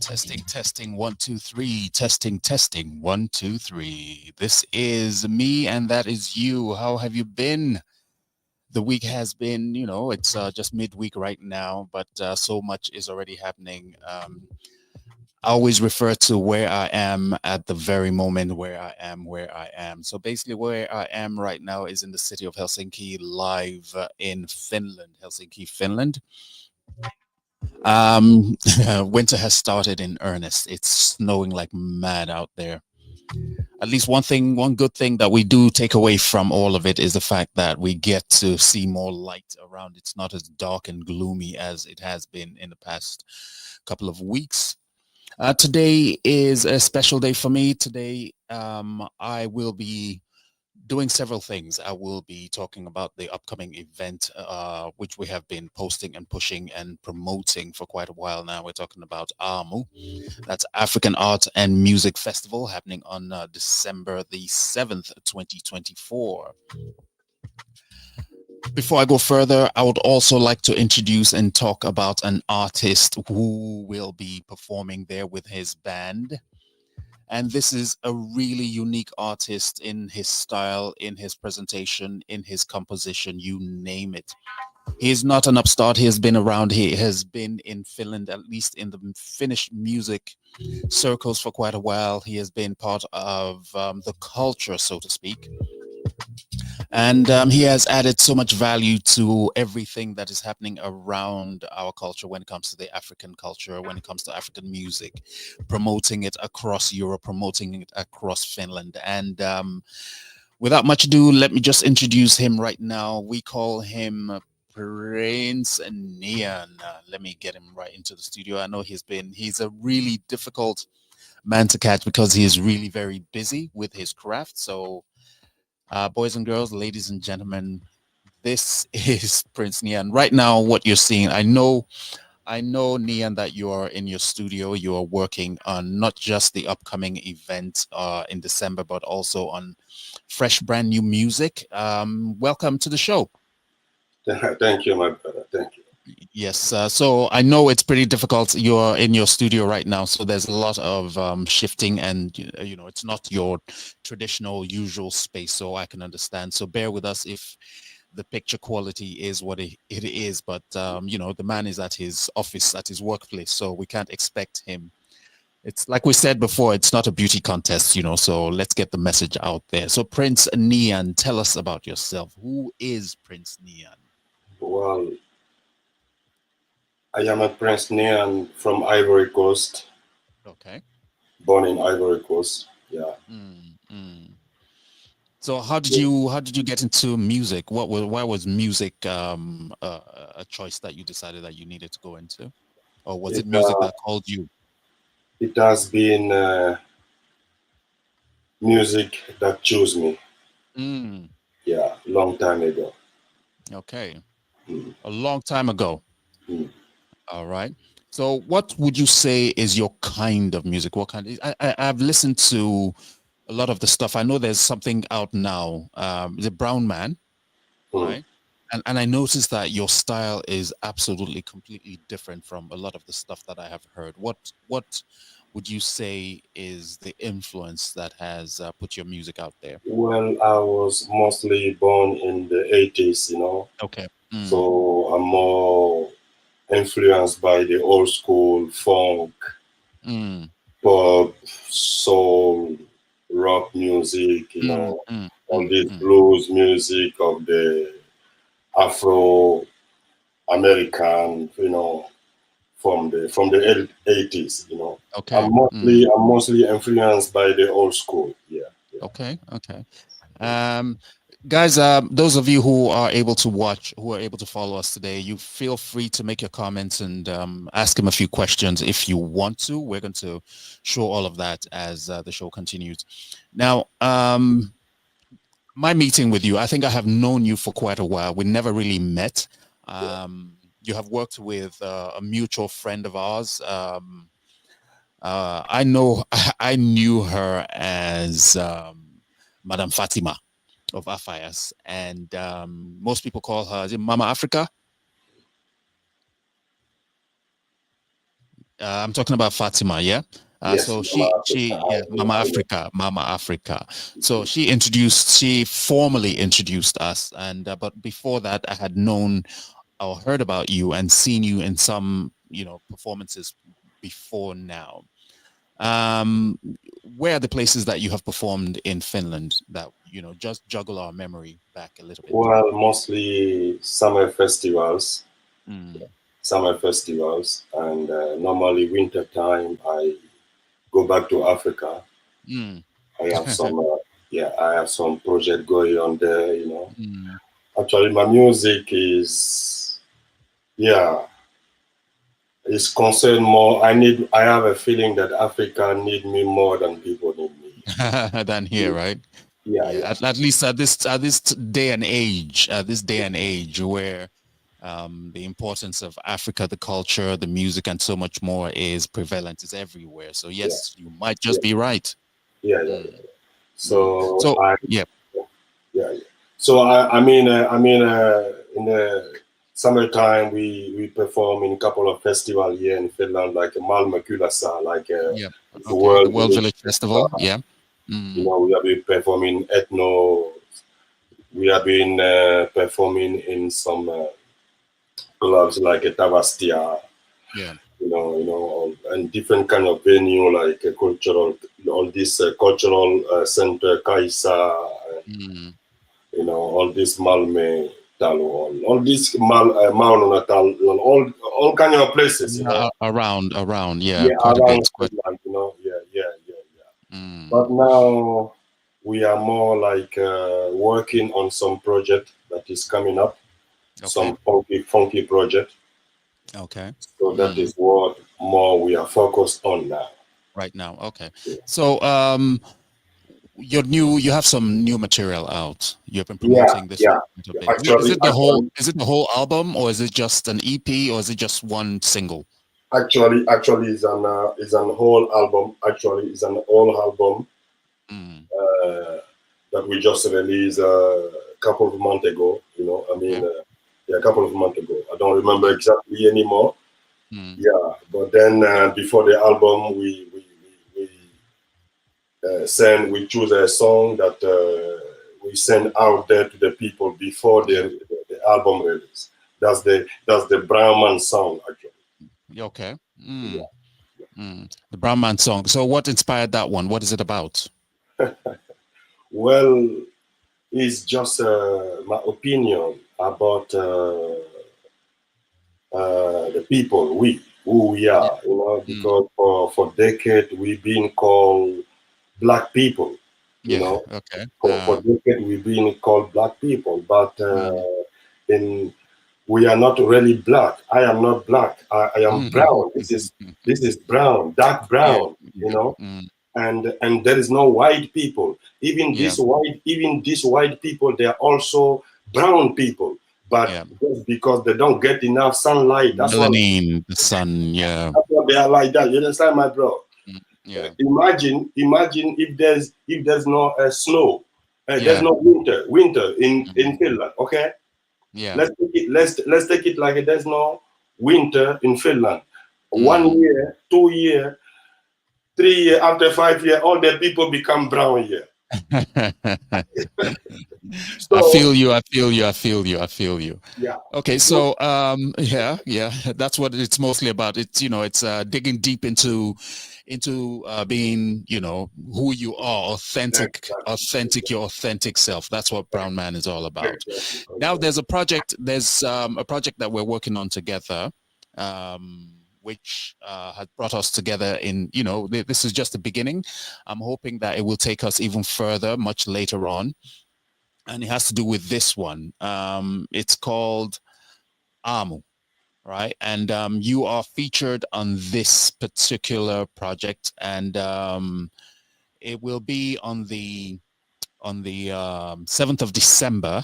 Testing, testing, one, two, three. Testing, testing, one, two, three. This is me, and that is you. How have you been? The week has been, it's just midweek right now, but so much is already happening. I always refer to where I am at the very moment where I am. So basically, where I am right now is in the city of Helsinki, live in Finland, Helsinki, Finland. Um, Winter has started in earnest. It's snowing like mad out there. At least one good thing that we do take away from all of it is the fact that we get to see more light around. It's not as dark and gloomy as it has been in the past couple of weeks. Today is a special day for me. Today, I will be doing several things. I will be talking about the upcoming event, which we have been posting and pushing and promoting for quite a while now. We're talking about AAMU. That's African Art and Music Festival happening on December the 7th, 2024. Before I go further, I would also like to introduce and talk about an artist who will be performing there with his band. And this is a really unique artist in his style, in his presentation, in his composition, you name it. He is not an upstart. He has been around. He has been in Finland, at least in the Finnish music circles for quite a while. He has been part of the culture, so to speak. And he has added so much value to everything that is happening around our culture when it comes to the African culture, when it comes to African music, promoting it across Europe, promoting it across Finland. And without much ado, let me just introduce him right now. We call him Prince Neon. Let me get him right into the studio. I know he's a really difficult man to catch because he is really very busy with his craft. So boys and girls, ladies and gentlemen, this is Prince Nian. Right now, what you're seeing, I know, Nian, that you are in your studio. You are working on not just the upcoming event in December, but also on fresh, brand new music. Welcome to the show. Thank you, my brother. Thank you. Yes, so I know it's pretty difficult. You're in your studio right now, so there's a lot of shifting, and it's not your traditional, usual space. So I can understand. So bear with us if the picture quality is what it is. But the man is at his office, at his workplace, so we can't expect him. It's like we said before, it's not a beauty contest, so let's get the message out there. So Prince Nian, tell us about yourself. Who is Prince Nian? Well, I am a Prince Nian from Ivory Coast, Okay. born in Ivory Coast. Yeah. Mm, mm. So how did you get into music? Why was music a choice that you decided that you needed to go into, or was It it music that called you? it has been music that chose me. Mm, Yeah, long time ago. okay, Mm, a long time ago. mm. All right. So what would you say is your kind of music? What kind? I've listened to a lot of the stuff. I know there's something out now. The Brown Man, Mm. right? And I noticed that your style is absolutely completely different from a lot of the stuff that I have heard. What would you say is the influence that has put your music out there? Well, I was mostly born in the 80s, Okay. Mm, so I'm more influenced by the old school funk, mm, pop, soul, rock music, mm, mm, all mm, this mm. blues music of the Afro American, from the 80s. Okay. I'm mostly influenced by the old school. Yeah, yeah. Okay. Okay. Um, guys, those of you who are able to watch, who are able to follow us today, you feel free to make your comments and ask him a few questions if you want to. We're going to show all of that as the show continues. Now, my meeting with you, I think I have known you for quite a while. We never really met. You have worked with a mutual friend of ours. I know I knew her as Madame Fatima of Afayas, and most people call her, is it Mama Africa? I'm talking about Fatima, yeah. Yes, So Mama Africa. yeah, Mama I know. Africa, Mama Africa. So she formally introduced us, and but before that, I had known or heard about you and seen you in some, performances before now. Um, where are the places that you have performed in Finland that, just juggle our memory back a little bit? Well, mostly Mm, and normally winter time. I go back to Africa. mm, I have some, yeah, I have some project going on there. You know, mm. actually, my music is, yeah, is concerned more. I have a feeling that Africa need me more than people need me. Than here, right? Yeah, Yeah, yeah, at least at this day and age where the importance of Africa, the culture, the music, and so much more is prevalent, is everywhere. So yeah, yes, you might yeah, just be right. yeah, yeah, Mm, yeah. mm. So So yeah, yeah, yeah. So in the summertime, we perform in a couple of festivals here in Finland, like Malmö Kylasa, like yeah. the Okay, the World World Village Village Festival. Festival. Yeah. You Mm, know, we have been performing ethno. We have been performing in some clubs like Tavastia, yeah. and different kind of venue like cultural, all this cultural center, Kaisa, Mm. all this Malme, Talo, all this Mauno Natal, all kind of places, Yeah, around. Yeah, yeah, quite a bit. around Quite. Finland, yeah, yeah, yeah, yeah. Mm, But now we are more like working on some project that is coming up, okay. some funky project. Okay. So that Mm, is what more we are focused on now. right now. Okay. So you have some new material out. You've been Yeah, promoting this for yeah. quite a Yeah. bit. Actually, actually, Is it the whole album, or is it just an EP, or is it just one single? actually, is an whole album. Actually, is an whole album Mm, that we just released a couple of months ago. okay. Yeah, a couple of months ago. I don't remember Yeah. exactly anymore. Mm, Yeah, but then before the album, we choose a song that we send out there to the people before yeah. the album release. That's the Brown Man song actually. Yeah, okay. Yeah. The Brown Man song. So what inspired that one? What is it about? Well, it's just my opinion about the people, who we Yeah. are, Mm, because for decades we've been called black people, you yeah. know, Okay. for decades we've been called black people, but Mm, in we are not really black. I am not black. I am brown. This is brown, dark yeah. brown, Yeah. Mm, and there is no white people. yeah. Even these white people, they are also brown people. But Yeah. just because they don't get enough sunlight, Melanin, the sun. Yeah. that's what they are like that. You understand, my bro? Yeah. Imagine if there's no snow, there's Yeah. no winter in Mm, Finland. Okay, yeah. let's take it like there's no winter in Finland. One Mm. year, 2 year, 3 year, after 5 year, all the people become brown here. I So feel you. I feel you. I feel you. I feel you. yeah, Okay, so so yeah, that's what it's mostly about. It's it's digging deep into being who you are, exactly, your authentic self. That's what Brown Man is all about. exactly, Now exactly. there's a project that we're working on together, which has brought us together in this is just the beginning. I'm hoping that it will take us even further much later on, and it has to do with this one. It's called AAMU, right? And you are featured on this particular project, and it will be on the 7th of December,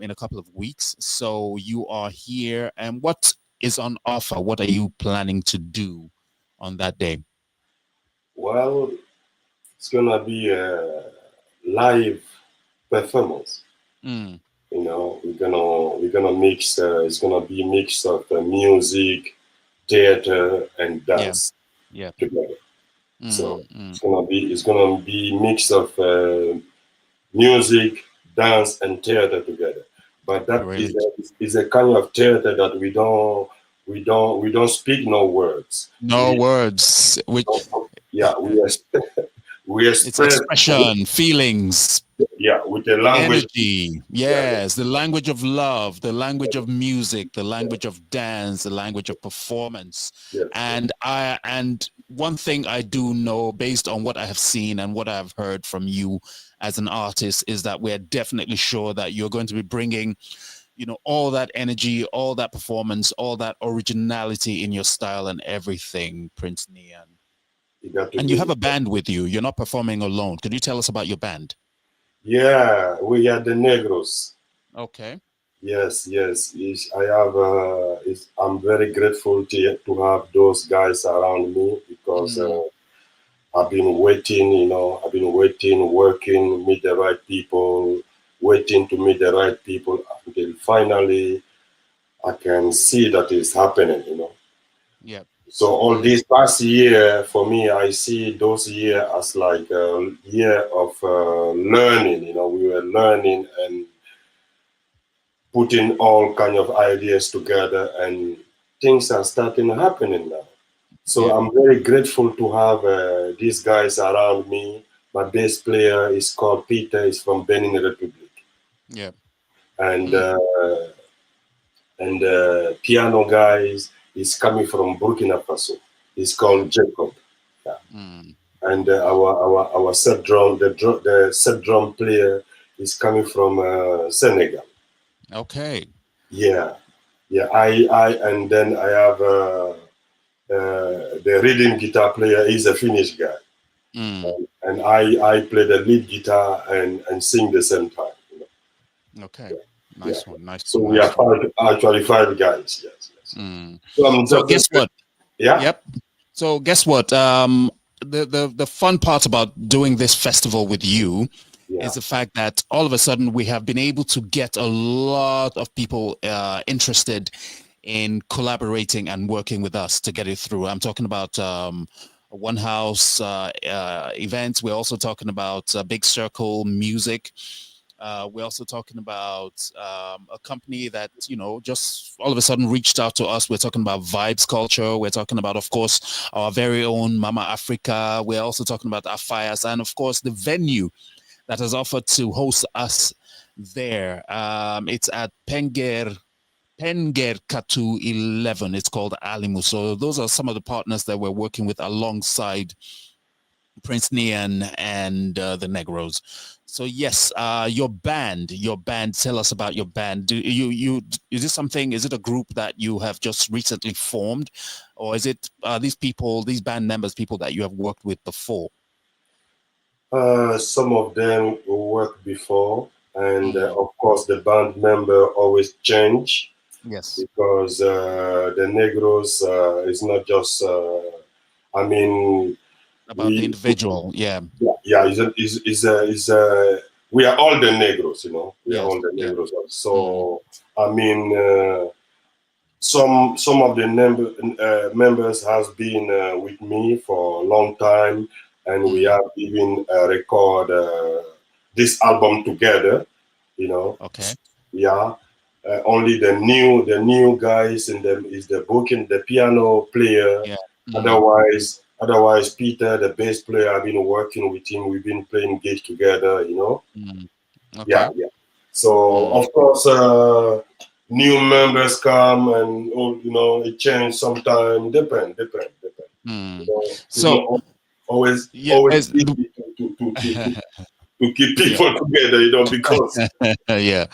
in a couple of weeks. So you are here, and what is on offer? What are you planning to do on that day? Well, it's gonna be a live performance. Mm, We're gonna mix. It's gonna be mix of music, theater, and Yeah. dance Yeah. together. So Mm, mm. it's gonna be mix of music, dance, and theater together. But that Brilliant. is a kind of theater that we don't speak no words. No We words, which yeah we it's express expression, feelings, with the language. energy. Yeah, Yes, the language of love, the language of music, the language of dance, the language of performance. yes, yes. And one thing I do know based on what I have seen and what I've heard from you as an artist is that we're definitely sure that you're going to be bringing, all that energy, all that performance, all that originality in your style and everything, Prince Nian. You got to And you be. have a band with you. You're not performing alone. Could you tell us about your band? Yeah, we are the Negros. Okay. Yes, yes. I have. I'm very grateful to have those guys around me because Mm, I've been waiting. I've been waiting, working, meet the right people, waiting to meet the right people until finally I can see that it's happening. yeah. So all Mm, this past year, for me, I see those year as like a year of learning. We were learning and putting all kind of ideas together, and things are starting happening now. So yeah. I'm very grateful to have these guys around me. My bass player is called Peter. He's from Benin Republic, Yeah. and Mm, uh, and piano guys is coming from Burkina Faso. He's yeah. called Jacob. Yeah. Mm, And our set drum, the set drum player is coming from Senegal. okay. Yeah, yeah. I and then I have the rhythm guitar player is a Finnish guy, Mm, and I play the lead guitar and sing the same time. okay. Yeah. Nice one. Nice So one. we are Nice one. five guys. Yes, yes. Mm. So I'm So just guess what? yeah, Yep. So guess what? The fun part about doing this festival with you yeah. is the fact that all of a sudden we have been able to get a lot of people interested in collaborating and working with us to get it through. I'm talking about One House events. We're also talking about Big Circle Music. We're also talking about a company that, just all of a sudden reached out to us. We're talking about Vibes Culture. We're talking about, of course, our very own Mama Africa. We're also talking about Afayas and, of course, the venue that has offered to host us there. It's at Penger Katu 11. It's called Alimu. So those are some of the partners that we're working with alongside Prince Nian and the Negros. So yes, your band. Tell us about your band. Do you is this something? Is it a group that you have just recently formed, or is it these people, these band members, people that you have worked with before? Some of them worked before, and Mm, of course the band member always change yes, because the Negros is not just. I mean, about the we individual. Yeah, yeah, we are all the Negros, we are yes, all the yeah. Negros. Mm, So I mean, some of the members has been with me for a long time, and we mm, have even record this album together. You know, okay. yeah. Only the new guys in them is the booking the piano player. Yeah. Mm, Otherwise, Peter, the bass player, I've been working with him. We've been playing gigs together. mm, Yeah, okay. yeah. So Mm, of course, new members come and it change sometime. Depend. mm. It's So not always yeah, always as easy to keep yeah. people together. Because Yeah.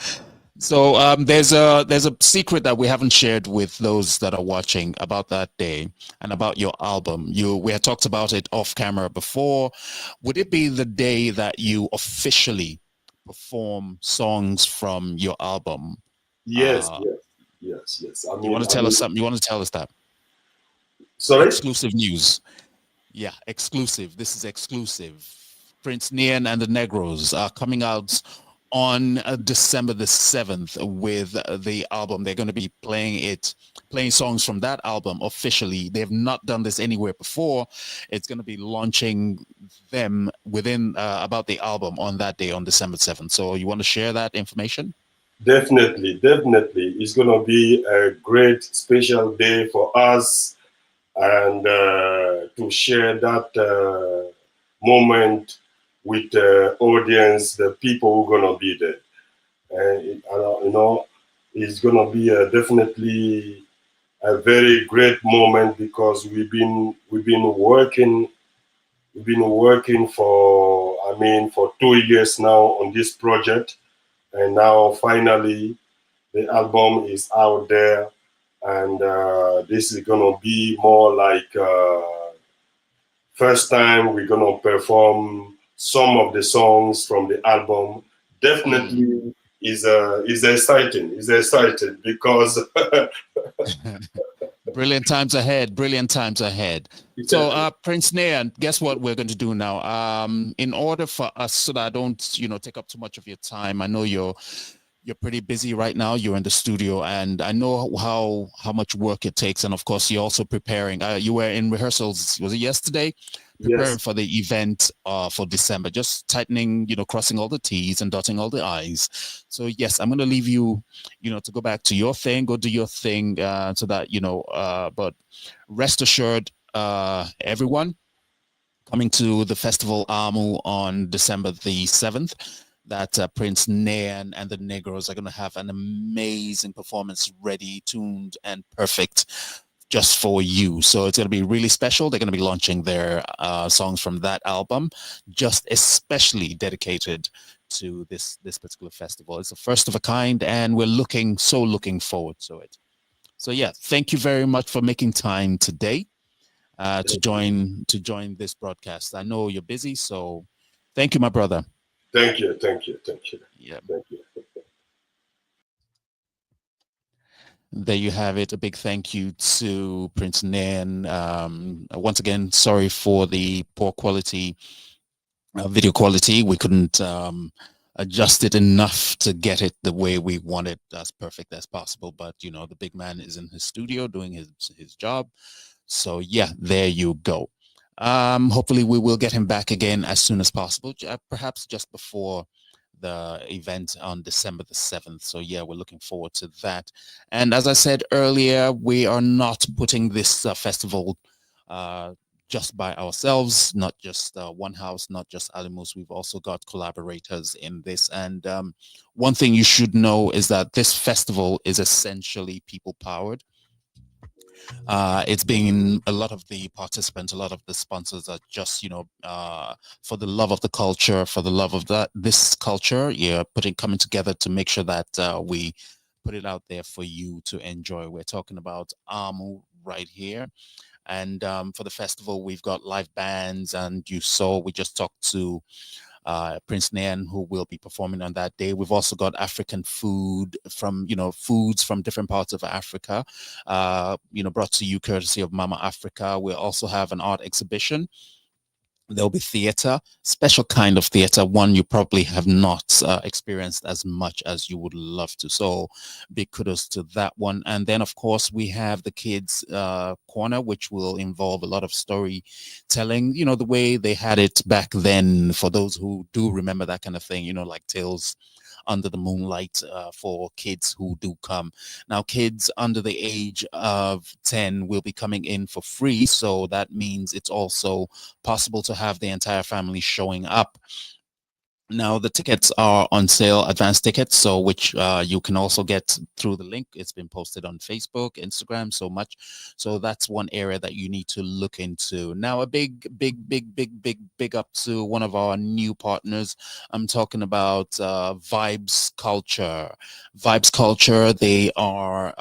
So there's a secret that we haven't shared with those that are watching about that day and about your album. We had talked about it off camera before. Would it be the day that you officially perform songs from your album? yes, Uh, yes, yes, yes. I you mean, want to tell us something? You want to tell us that sorry. exclusive news? Yeah, exclusive. This is exclusive. Prince Nian and the Negros are coming out on December the 7th with the album. They're going to be playing songs from that album officially. They have not done this anywhere before. It's going to be launching them within about the album on that day on December 7th. So you want to share that information? Definitely, definitely. It's going to be a great special day for us and to share that moment with the audience, the people who are going to be there. It's going to be definitely a very great moment because we've been working for for 2 years now on this project, and now finally the album is out there, and this is gonna be more like first time we're gonna perform some of the songs from the album. Mm. Definitely is exciting. It's exciting because Brilliant times ahead. Brilliant times ahead. So, Prince Nayan, guess what we're going to do now? In order for us, so that I don't, take up too much of your time. I know you're pretty busy right now. You're in the studio, and I know how much work it takes. And of course, you're also preparing. You were in rehearsals. Was it yesterday? Preparing yes, for the event for December. Just tightening, crossing all the T's and dotting all the I's. So yes, I'm going to leave you, to go back to your thing, go do your thing, so that But rest assured, everyone coming to the festival AAMU on December the 7th, that Prince Nayan and the Negros are going to have an amazing performance ready, tuned, and perfect just for you. So it's going to be really special. They're going to be launching their songs from that album, just especially dedicated to this particular festival. It's the first of a kind, and we're looking forward to it. So yeah, thank you very much for making time today to join this broadcast. I know you're busy, so thank you, my brother. thank you, thank you, thank you, Yeah, thank you. there you have it. A big thank you to Prince Nain. Once again, sorry for the poor quality video quality. We couldn't adjust it enough to get it the way we want it as perfect as possible. But the big man is in his studio doing his job. So yeah, there you go. Hopefully we will get him back again as soon as possible, perhaps just before the event on December the 7th. So yeah, we're looking forward to that. And as I said earlier, we are not putting this festival uh, just by ourselves, not just one house, not just Alimus. We've also got collaborators in this. And one thing you should know is that this festival is essentially people powered. It's been a lot of the participants, a lot of the sponsors are just, for the love of the culture, for the love of this culture, yeah, coming together to make sure that we put it out there for you to enjoy. We're talking about AAMU right here. And for the festival, we've got live bands, and you saw we just talked to Prince Nayan, who will be performing on that day. We've also got African food from, foods from different parts of Africa, brought to you courtesy of Mama Africa. We also have an art exhibition. There'll be theater, special kind of theater, one you probably have not experienced as much as you would love to. So big kudos to that one. And then, of course, we have the kids corner, which will involve a lot of storytelling, the way they had it back then, for those who do remember that kind of thing, like tales under the moonlight for kids who do come. Now, kids under the age of 10 will be coming in for free. So that means it's also possible to have the entire family showing up. Now, the tickets are on sale, advanced tickets, so which you can also get through the link. It's been posted on Facebook, Instagram, so much. So that's one area that you need to look into. Now, a big up to one of our new partners. I'm talking about Vibes Culture. Vibes Culture, they are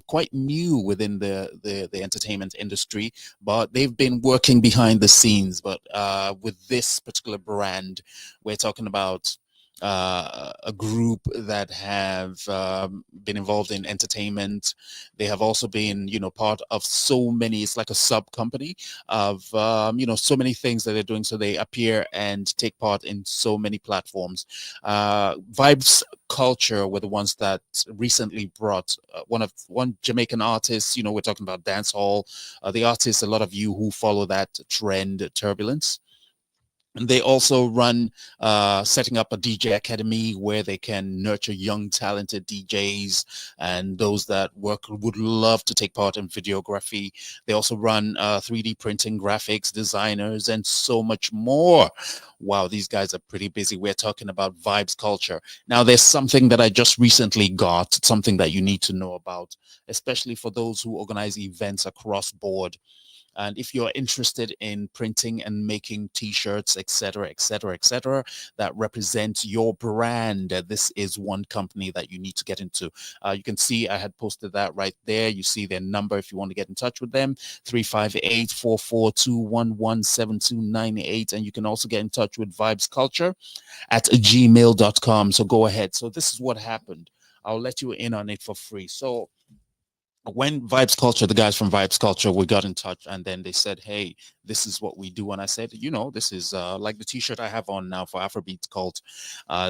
quite new within the entertainment industry, but they've been working behind the scenes. But with this particular brand, we're talking about a group that have been involved in entertainment. They have also been, part of so many. It's like a sub company of, so many things that they're doing. So they appear and take part in so many platforms. Vibes Culture were the ones that recently brought one Jamaican artist. We're talking about dancehall. The artist, a lot of you who follow that trend, Turbulence. And they also run setting up a DJ academy where they can nurture young, talented DJs and those that would love to take part in videography. They also run 3D printing, graphics, designers, and so much more. Wow, these guys are pretty busy. We're talking about Vibes Culture. Now, there's something that I just recently got, something that you need to know about, especially for those who organize events across board. And if you're interested in printing and making t-shirts, etc., etc., etc., that represent your brand, this is one company that you need to get into. You can see I had posted that right there. You see their number if you want to get in touch with them, 358-442-117298. And you can also get in touch with Vibes Culture at gmail.com. So go ahead. So this is what happened. I'll let you in on it for free. So when Vibes Culture, the guys from Vibes Culture, we got in touch and then they said, hey, this is what we do. And I said, this is like the t-shirt I have on now for Afrobeats Cult.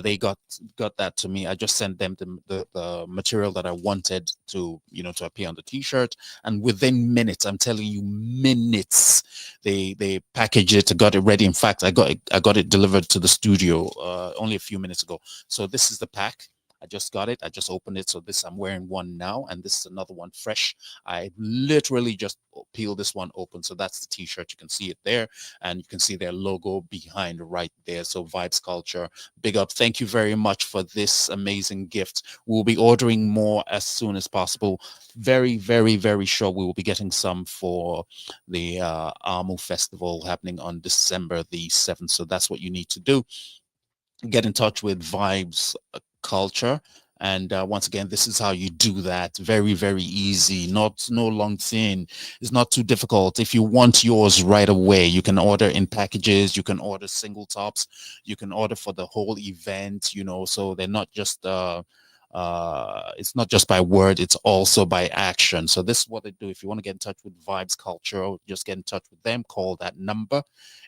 They got that to me. I just sent them the material that I wanted to appear on the t-shirt. And within minutes, I'm telling you, minutes, they packaged it, got it ready. In fact, I got it delivered to the studio only a few minutes ago. So this is the pack. I just got it. I just opened it. So this, I'm wearing one now, and this is another one fresh. I literally just peeled this one open. So that's the t-shirt. You can see it there, and you can see their logo behind right there. So Vibes Culture, big up. Thank you very much for this amazing gift. We'll be ordering more as soon as possible. Very, very, very sure we will be getting some for the AAMU festival happening on December the 7th. So that's what you need to do. Get in touch with Vibes Culture. And once again, this is how you do that. Very, very easy. No long thing. It's not too difficult. If you want yours right away, you can order in packages. You can order single tops. You can order for the whole event. So they're not just it's not just by word, it's also by action. So this is what they do. If you want to get in touch with Vibes Culture, just get in touch with them. Call that number.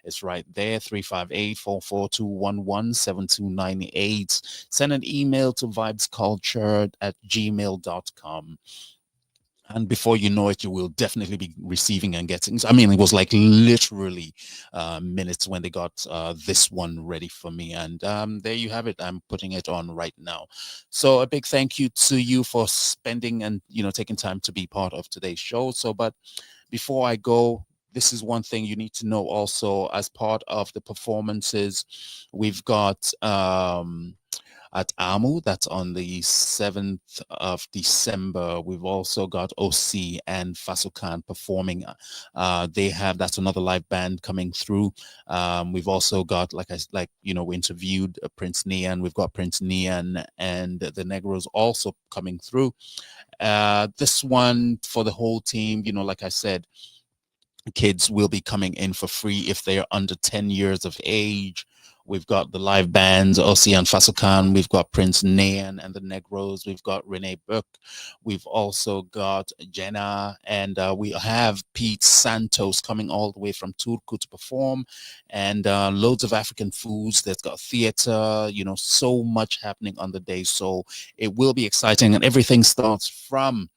It's right there, 358-442-117298. Send an email to vibesculture@gmail.com. And before you know it, you will definitely be receiving and getting. I mean, it was like literally minutes when they got this one ready for me. And there you have it. I'm putting it on right now. So a big thank you to you for spending and, taking time to be part of today's show. So, but before I go, this is one thing you need to know also as part of the performances. We've got at AAMU. That's on the 7th of December. We've also got OC and Fasukan performing. That's another live band coming through. We've also got, we interviewed Prince Nian. We've got Prince Nian and the Negros also coming through. This one for the whole team, like I said, kids will be coming in for free if they are under 10 years of age. We've got the live bands, Ocean Fasukan. We've got Prince Nayan and the Negros. We've got Renee Burke. We've also got Jenna. And we have Pete Santos coming all the way from Turku to perform. And loads of African foods. There's got theater, so much happening on the day. So it will be exciting. And everything starts from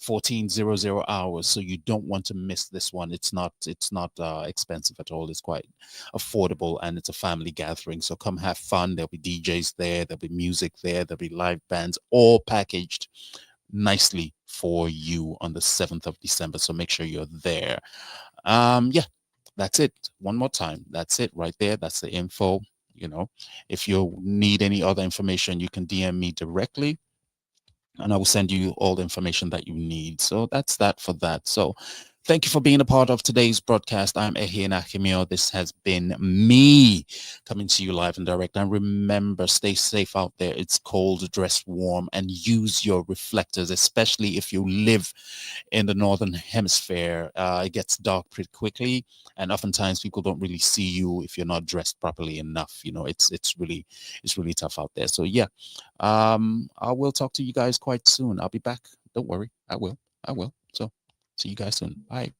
1400 hours, so you don't want to miss this one. It's not expensive at all. It's quite affordable, and it's a family gathering, so come have fun. There'll be DJs there, there'll be music there, there'll be live bands, all packaged nicely for you on the 7th of December. So make sure you're there. Yeah, that's it. One more time, that's it right there. That's the info. If you need any other information, you can DM me directly and I will send you all the information that you need. So that's that for that. So thank you for being a part of today's broadcast. I'm Ehien Akimio. This has been me coming to you live and direct. And remember, stay safe out there. It's cold, dress warm, and use your reflectors, especially if you live in the northern hemisphere. It gets dark pretty quickly, and oftentimes people don't really see you if you're not dressed properly enough. You know, it's really tough out there. So yeah, I will talk to you guys quite soon. I'll be back. Don't worry, I will. So see you guys soon. Bye.